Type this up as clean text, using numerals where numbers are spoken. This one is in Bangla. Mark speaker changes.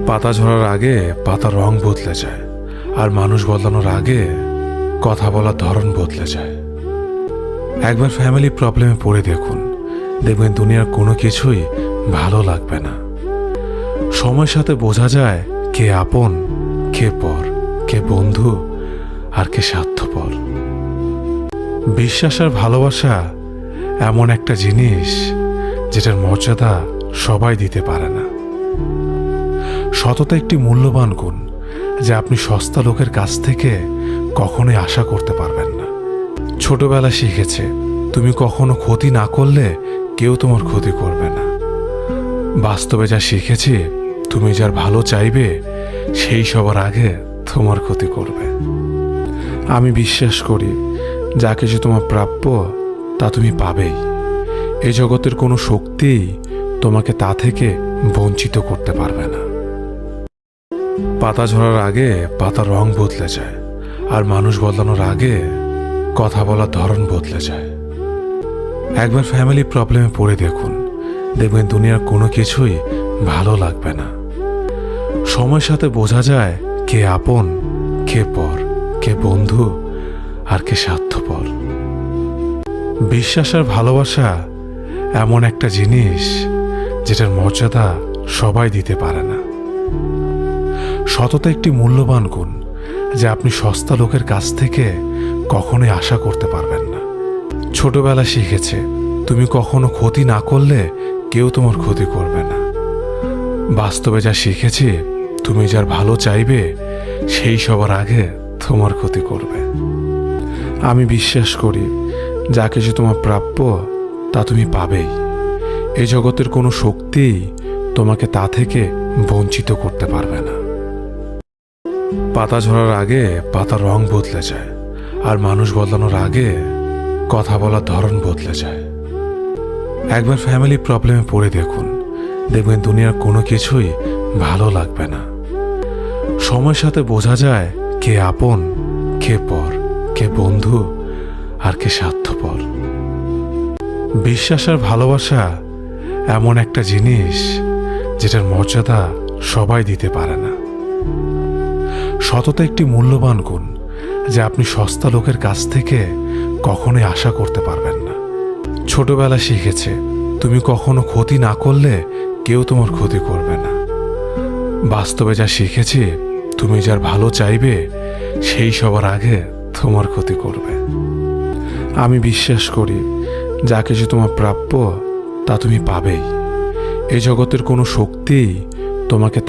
Speaker 1: পাতা ঝরার আগে পাতার রং বদলে যায়, আর মানুষ বদলানোর আগে কথা বলার ধরন বদলে যায়। একবার ফ্যামিলি প্রবলেমে পড়ে দেখুন, দেখবেন দুনিয়ার কোনো কিছুই ভালো লাগবে না। সময়ের সাথে বোঝা যায় কে আপন, কে পর, কে বন্ধু আর কে স্বার্থপর। বিশ্বাস আর ভালোবাসা এমন একটা জিনিস যেটার মর্যাদা সবাই দিতে পারে না। সততা একটি মূল্যবান গুণ যা আপনি সস্তা লোকের কাছ থেকে কখনোই আশা করতে পারবেন না। ছোটবেলা শিখেছে তুমি কখনো ক্ষতি না করলে কেউ তোমার ক্ষতি করবে না। বাস্তবে যা শিখেছি, তুমি যার ভালো চাইবে সেই সবার আগে তোমার ক্ষতি করবে। আমি বিশ্বাস করি যা কিছু তোমার প্রাপ্য তা তুমি পাবেই। এই জগতের কোনো শক্তি তোমাকে তা থেকে বঞ্চিত করতে পারবে না। পাতা ঝরার আগে পাতার রং বদলে যায়, আর মানুষ বদলানোর আগে কথা বলার ধরন বদলে যায়। একবার ফ্যামিলি প্রবলেমে পড়ে দেখুন, দেখবেন দুনিয়ার কোনো কিছুই ভালো লাগবে না। সময়ের সাথে বোঝা যায় কে আপন, কে পর, কে বন্ধু আর কে স্বার্থপর। বিশ্বাস আর ভালোবাসা এমন একটা জিনিস যেটার মর্যাদা সবাই দিতে পারে না। সততা একটি মূল্যবান গুণ যা আপনি সস্তা লোকের কাছ থেকে কখনোই আশা করতে পারবেন না। ছোটবেলা শিখেছে তুমি কখনো ক্ষতি না করলে কেউ তোমার ক্ষতি করবে না। বাস্তবে যা শিখেছি, তুমি যার ভালো চাইবে সেই সবার আগে তোমার ক্ষতি করবে। আমি বিশ্বাস করি যা কিছু তোমার প্রাপ্য তা তুমি পাবেই। এই জগতের কোনো শক্তি তোমাকে তা থেকে বঞ্চিত করতে পারবে না। পাতা ঝরার আগে পাতার রং বদলে যায়, আর মানুষ বদলানোর আগে কথা বলার ধরন বদলে যায়। একবার ফ্যামিলি প্রবলেমে পড়ে দেখুন, দেখবেন দুনিয়ার কোনো কিছুই ভালো লাগবে না। সময়ের সাথে বোঝা যায় কে আপন, কে পর, কে বন্ধু আর কে স্বার্থপর। বিশ্বাস আর ভালোবাসা এমন একটা জিনিস যেটার মর্যাদা সবাই দিতে পারে না। সততা একটি মূল্যবান গুণ যা আপনি সস্তা লোকের কাছ থেকে কখনোই আশা করতে পারবেন না। ছোটবেলা শিখেছে তুমি কখনো ক্ষতি না করলে কেউ তোমার ক্ষতি করবে না। বাস্তবে যা শিখেছি, তুমি যার ভালো চাইবে সেই সবার আগে তোমার ক্ষতি করবে। আমি বিশ্বাস করি যা কিছু তোমার প্রাপ্য তা তুমি পাবেই। এই জগতের কোনো শক্তি তোমাকে